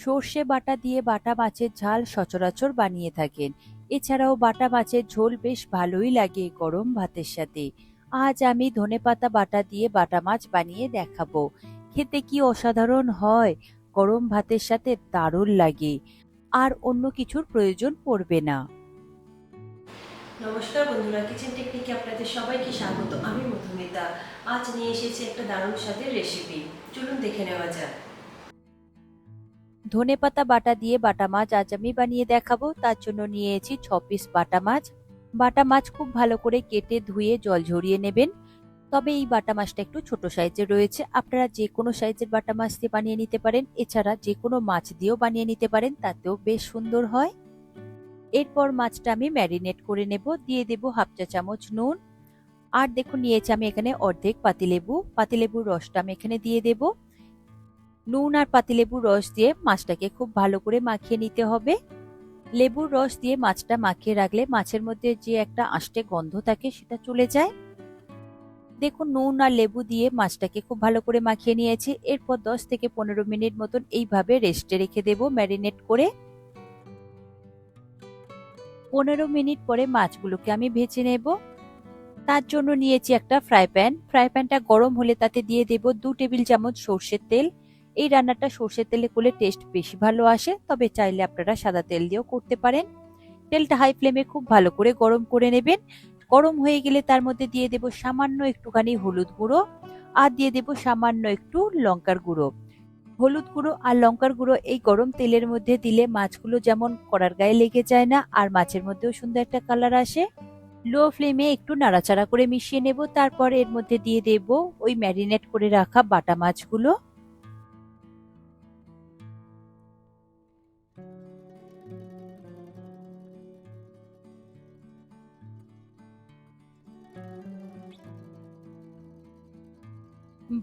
সর্ষে বাটা দিয়ে বাটা মাছের ঝাল সচরাচর বানিয়ে থাকেন। এছাড়াও বাটা মাছের ঝোল বেশ ভালোই লাগে গরম ভাতের সাথে। আজ আমি ধনেপাতা বাটা দিয়ে বাটা মাছ বানিয়ে দেখাবো। খেতে কি অসাধারণ হয়! গরম ভাতের সাথে দারুণ লাগে, আর অন্য কিছুর প্রয়োজন পড়বে না। নমস্কার বন্ধুরা, কিচেন টেকনিকে আপনাদের সবাইকে স্বাগত। আমি মধুমিতা। আজ নিয়ে এসেছি একটা দারুণ স্বাদের রেসিপি। চলুন দেখে নেওয়া যাক। ধনেপাতা বাটা দিয়ে বাটা মাছ আজ আমি বানিয়ে দেখাবো। তার জন্য নিয়েছি 6 পিস বাটা মাছ। বাটা মাছ খুব ভালো করে কেটে ধুয়ে জল ঝরিয়ে নেবেন। তবে এই বাটা মাছটা একটু ছোট সাইজের রয়েছে। আপনারা যে কোনো সাইজের বাটা মাছ দিয়ে বানিয়ে নিতে পারেন, এছাড়া যে কোনো মাছ দিয়েও বানিয়ে নিতে পারেন, তাতেও বেশ সুন্দর হয়। এরপর মাছটা আমি ম্যারিনেট করে নেব। দিয়ে দেব হাফ চা চামচ নুন। আর দেখুন নিয়েছি আমি এখানে অর্ধেক পাতিলেবু। পাতিলেবুর রসটা আমি এখানে দিয়ে দেব। নুন আর পাতিলেবুর রস দিয়ে মাছটাকে খুব ভালো করে মাখিয়ে নিতে হবে। লেবুর রস দিয়ে মাছটা মাখিয়ে রাখলে মাছের মধ্যে যে একটা আষ্টে গন্ধ থাকে সেটা চলে যায়। দেখুন নুন আর লেবু দিয়ে মাছটাকে খুব ভালো করে মাখিয়ে নিয়েছি। এরপর 10 থেকে 15 মিনিট মতন এইভাবে রেস্টে রেখে দেব ম্যারিনেট করে। 15 মিনিট পরে মাছগুলোকে আমি ভেজে নেব। তার জন্য নিয়েছি একটা ফ্রাই প্যান। ফ্রাই প্যানটা গরম হলে তাতে দিয়ে দেব 2 টেবিল চামচ সর্ষের তেল। এই রান্নাটা সর্ষের তেলে করলে টেস্ট বেশি ভালো আসে, তবে চাইলে আপনারা সাদা তেল দিয়েও করতে পারেন। তেলটা হাই ফ্লেমে খুব ভালো করে গরম করে নেবেন। গরম হয়ে গেলে তার মধ্যে দিয়ে দেব সামান্য একটুখানি হলুদ গুঁড়ো, আর দিয়ে দেব সামান্য একটু লঙ্কার গুঁড়ো। হলুদ গুঁড়ো আর লঙ্কার গুঁড়ো এই গরম তেলের মধ্যে দিলে মাছগুলো যেমন কড়ার গায়ে লেগে যায় না, আর মাছের মধ্যেও সুন্দর একটা কালার আসে। লো ফ্লেমে একটু নাড়াচাড়া করে মিশিয়ে নেব। তারপর এর মধ্যে দিয়ে দেব ওই ম্যারিনেট করে রাখা বাটা মাছগুলো।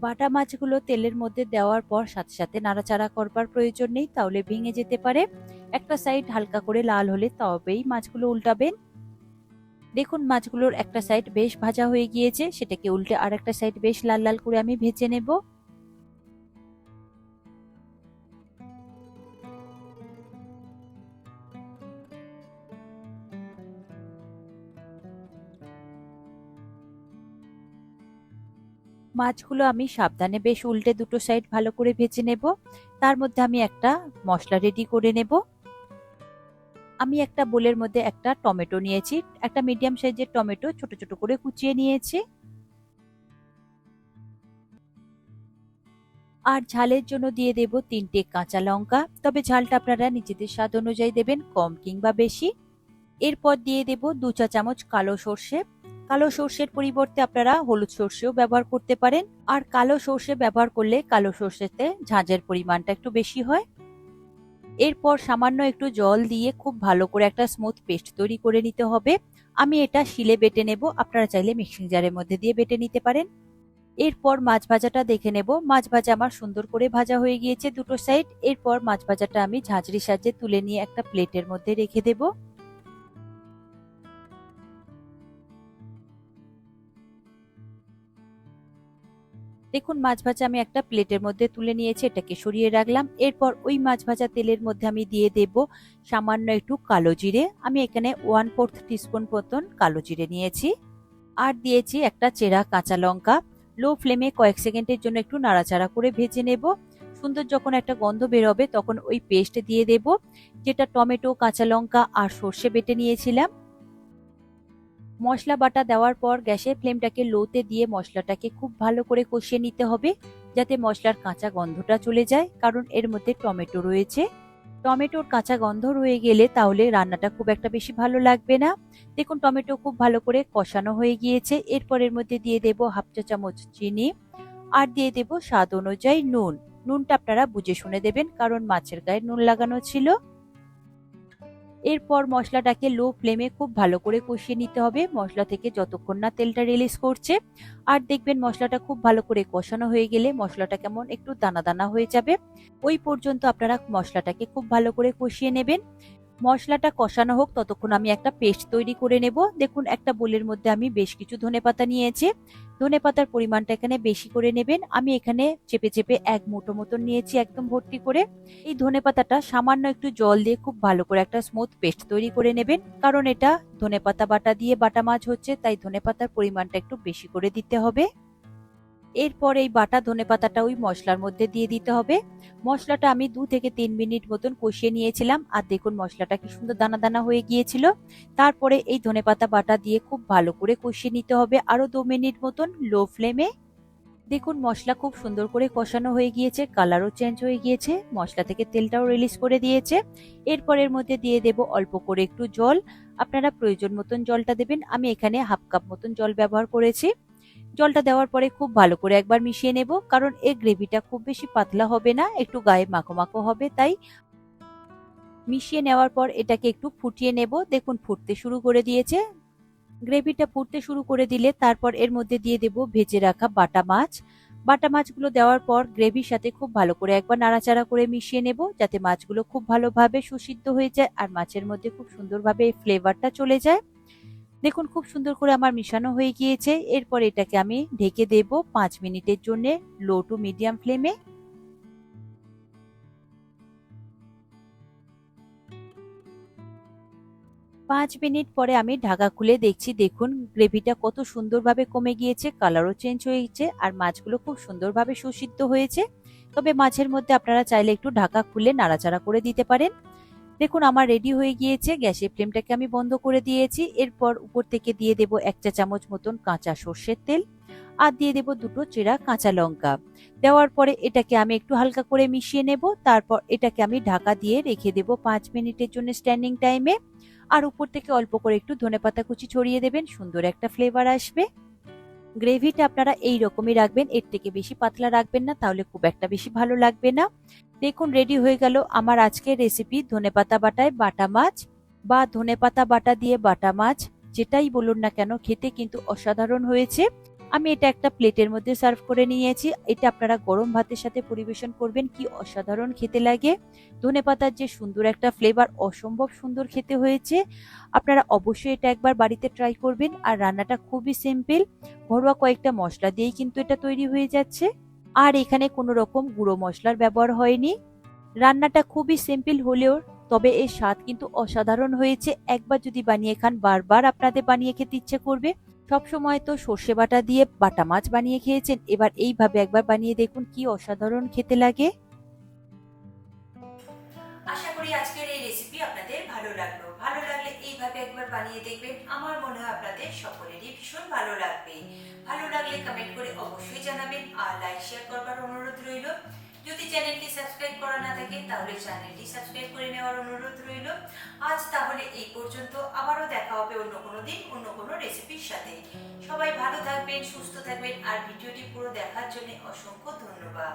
বাটা মাছগুলো তেলের মধ্যে দেওয়ার পর সাথে সাথে নাড়াচাড়া করবার প্রয়োজন নেই, তাহলে ভেঙে যেতে পারে। একটা সাইড হালকা করে লাল হলে তবেই মাছগুলো উল্টাবেন। দেখুন মাছগুলোর একটা সাইড বেশ ভাজা হয়ে গিয়েছে, সেটাকে উল্টে আর একটা সাইড বেশ লাল লাল করে আমি ভেজে নেব। মাছগুলো আমি সাবধানে বেশ উল্টে দুটো সাইড ভালো করে ভেজে নেব। তার মধ্যে আমি একটা মশলা রেডি করে নেব। আমি একটা বোলের মধ্যে একটা টমেটো নিয়েছি। একটা মিডিয়াম সাইজের টমেটো ছোট ছোট করে কুচিয়ে নিয়েছি। আর ঝালের জন্য দিয়ে দেব 3টে কাঁচা লঙ্কা, তবে ঝালটা আপনারা নিজেদের স্বাদ অনুযায়ী দেবেন, কম কিংবা বেশি। এরপর দিয়ে দেব 2 চা চামচ কালো সর্ষে। কালো সর্ষের পরিবর্তে আপনারা হলুদ সর্ষেও ব্যবহার করতে পারেন। আর কালো সর্ষে ব্যবহার করলে কালো সর্ষেতে ঝাঁঝের পরিমাণটা একটু বেশি হয়। এরপর সামান্য একটু জল দিয়ে খুব ভালো করে একটা স্মুথ পেস্ট তৈরি করে নিতে হবে। আমি এটা শিলে বেটে নেব, আপনারা চাইলে মিক্সিং জারের মধ্যে দিয়ে বেটে নিতে পারেন। এরপর মাছ ভাজাটা দেখে নেব। মাছ ভাজা আমার সুন্দর করে ভাজা হয়ে গিয়েছে দুটো সাইড। এরপর মাছ ভাজাটা আমি ঝাঁঝরির সাহায্যে তুলে নিয়ে একটা প্লেটের মধ্যে রেখে দেব। দেখুন মাছ ভাজা আমি একটা প্লেটের মধ্যে তুলে নিয়েছি, এটাকে সরিয়ে রাখলাম। এরপর ওই মাছ ভাজা তেলের মধ্যে আমি দিয়ে দেব সামান্য একটু কালো জিরে। আমি এখানে 1/4 টিস্পুন মতন কালো জিরে নিয়েছি। আর দিয়েছি একটা চেরা কাঁচা লঙ্কা। লো ফ্লেমে কয়েক সেকেন্ডের জন্য একটু নাড়াচাড়া করে ভেজে নেব। সুন্দর যখন একটা গন্ধ বেরোবে তখন ওই পেস্ট দিয়ে দেব, যেটা টমেটো, কাঁচা লঙ্কা আর সর্ষে বেটে নিয়েছিলাম। মশলা বাটা দেওয়ার পর গ্যাসের ফ্লেমটাকে লোতে দিয়ে মশলাটাকে খুব ভালো করে কষিয়ে নিতে হবে, যাতে মশলার কাঁচা গন্ধটা চলে যায়, কারণ এর মধ্যে টমেটো রয়েছে। টমেটোর কাঁচা গন্ধ রয়ে গেলে তাহলে রান্নাটা খুব একটা বেশি ভালো লাগবে না। দেখুন টমেটো খুব ভালো করে কষানো হয়ে গিয়েছে। এরপর এর মধ্যে দিয়ে দেব হাফ চা চামচ চিনি, আর দিয়ে দেব স্বাদ অনুযায়ী নুন। নুনটা আপনারা বুঝে শুনে দেবেন, কারণ মাছের গায়ে নুন লাগানো ছিল। এরপর মশলাটাকে লো ফ্লেমে খুব ভালো করে কষিয়ে নিতে হবে মশলা থেকে যতক্ষণ না তেলটা রিলিজ করছে। আর দেখবেন মশলাটা খুব ভালো করে কষানো হয়ে গেলে মশলাটা কেমন একটু দানা দানা হয়ে যাবে। ওই পর্যন্ত আপনারা মশলাটাকে খুব ভালো করে কষিয়ে নেবেন। মশলাটা কষানো হোক ততক্ষণ আমি একটা পেস্ট তৈরি করে নেব। দেখুন একটা বোলের মধ্যে আমি বেশ কিছু ধনেপাতা নিয়েছি। ধনেপাতার পরিমাণটা এখানে বেশি করে নেবেন। আমি এখানে চেপে চেপে এক মুঠো মতন নিয়েছি একদম ভর্তি করে। এই ধনেপাতাটা সামান্য একটু জল দিয়ে খুব ভালো করে একটা স্মুথ পেস্ট তৈরি করে নেবেন, কারণ এটা ধনেপাতা বাটা দিয়ে বাটা মাছ হচ্ছে, তাই ধনেপাতার পরিমাণটা একটু বেশি করে দিতে হবে। এরপর এই বাটা ধনেপাতাটা ওই মশলার মধ্যে দিয়ে দিতে হবে। মশলাটা আমি 2 থেকে 3 মিনিট মতন কষিয়ে নিয়েছিলাম, আর দেখুন মশলাটা কি সুন্দর দানা দানা হয়ে গিয়েছিল। তারপরে এই ধনেপাতা বাটা দিয়ে খুব ভালো করে কষিয়ে নিতে হবে আরো 2 মিনিট মতন লো ফ্লেমে। দেখুন মশলা খুব সুন্দর করে কষানো হয়ে গিয়েছে, কালারও চেঞ্জ হয়ে গিয়েছে, মশলা থেকে তেলটাও রিলিজ করে দিয়েছে। এরপর এর মধ্যে দিয়ে দেব অল্প করে একটু জল। আপনারা প্রয়োজন মতন জলটা দেবেন। আমি এখানে হাফ কাপ মতন জল ব্যবহার করেছি। জলটা দেওয়ার পরে খুব ভালো করে একবার মিশিয়ে নেব, কারণ এই গ্রেভিটা খুব বেশি পাতলা হবে না, একটু গায়ে মাখো মাখো হবে, তাই মিশিয়ে নেওয়ার পর এটাকে একটু ফুটিয়ে নেব। দেখুন ফুটতে শুরু করে দিয়েছে। গ্রেভিটা ফুটতে শুরু করে দিলে তারপর এর মধ্যে দিয়ে দেব ভেজে রাখা বাটা মাছ। বাটা মাছগুলো দেওয়ার পর গ্রেভির সাথে খুব ভালো করে একবার নাড়াচাড়া করে মিশিয়ে নেব, যাতে মাছগুলো খুব ভালোভাবে সুসিদ্ধ হয়ে যায় আর মাছের মধ্যে খুব সুন্দরভাবে এই ফ্লেভারটা চলে যায়। দেখুন খুব সুন্দর করে আমার মিশানো হয়ে গিয়েছে। এরপর এটাকে আমি ঢেকে দেব 5 মিনিটের জন্য লো টু মিডিয়াম ফ্লেমে। 5 মিনিট পরে আমি ঢাকা খুলে দেখছি, দেখুন গ্রেভিটা কত সুন্দরভাবে কমে গিয়েছে, কালারও চেঞ্জ হয়েছে আর মাছগুলো খুব সুন্দরভাবে সুসিদ্ধ হয়েছে। তবে মাছের মধ্যে আপনারা চাইলে একটু ঢাকা খুলে নাড়াচাড়া করে দিতে পারেন। দেখুন আমার রেডি হয়ে গিয়েছে, গ্যাসের ফ্লেমটাকে আমি বন্ধ করে দিয়েছি। এরপর উপর থেকে দিয়ে দেব 1 চা চামচ মতন কাঁচা সর্ষের তেল, আর দিয়ে দেব 2টো চেরা কাঁচা লঙ্কা। দেওয়ার পরে এটাকে আমি একটু হালকা করে মিশিয়ে নেব। তারপর এটাকে আমি ঢাকা দিয়ে রেখে দেব 5 মিনিটের জন্য স্ট্যান্ডিং টাইমে। আর উপর থেকে অল্প করে একটু ধনেপাতা কুচি ছড়িয়ে দেবেন, সুন্দর একটা ফ্লেভার আসবে। গ্রেভিটা আপনারা এই রকমই রাখবেন, এর থেকে বেশি পাতলা রাখবেন না, তাহলে খুব একটা বেশি ভালো লাগবে না। দেখুন রেডি হয়ে গেল আমার আজকের রেসিপি ধনেপাতা বাটায় বাটা মাছ বা ধনেপাতা বাটা দিয়ে বাটা মাছ, যেটাই বলুন না কেন খেতে কিন্তু অসাধারণ হয়েছে। আমি এটা একটা প্লেটের মধ্যে সার্ভ করে নিয়েছি। এটা আপনারা গরম ভাতের সাথে পরিবেশন করবেন, কি অসাধারণ খেতে লাগে। ধনেপাতার যে সুন্দর একটা ফ্লেভার, অসম্ভব সুন্দর খেতে হয়েছে। আপনারা অবশ্যই এটা একবার বাড়িতে ট্রাই করবেন। আর রান্নাটা খুবই সিম্পল, ঘরোয়া কয়েকটা মশলা দিয়েই কিন্তু এটা তৈরি হয়ে যাচ্ছে। আর এখানে কোনো রকম গুঁড়ো মশলার ব্যবহার হয়নি। রান্নাটা খুবই সিম্পল হলেও তবে এর স্বাদ কিন্তু অসাধারণ হয়েছে। একবার যদি বানিয়ে খান বারবার আপনাদের বানিয়ে খেতে ইচ্ছে করবে। সব সময় তো সর্ষে বাটা দিয়ে বাটা মাছ বানিয়ে খেয়েছেন, এবার এইভাবে একবার বানিয়ে দেখুন, কি অসাধারণ খেতে লাগে। আশা করি আজকের এই রেসিপি আপনাদের ভালো লাগলো। ভালো লাগলে এইভাবে একবার বানিয়ে দেখবেন, আমার মনে হয় আপনাদের সকলেরই ভীষণ ভালো লাগবে। ভালো লাগলে কমেন্ট করে অবশ্যই জানাবেন, আর লাইক শেয়ার করবার অনুরোধ রইল। যদি চ্যানেলটি সাবস্ক্রাইব করা না থাকে তাহলে চ্যানেলটি সাবস্ক্রাইব করে নেওয়ার অনুরোধ রইল। আজ তাহলে এই পর্যন্ত, আবারও দেখা হবে অন্য কোনো দিন অন্য কোনো রেসিপির সাথে। সবাই ভালো থাকবেন, সুস্থ থাকবেন, আর ভিডিওটি পুরো দেখার জন্য অসংখ্য ধন্যবাদ।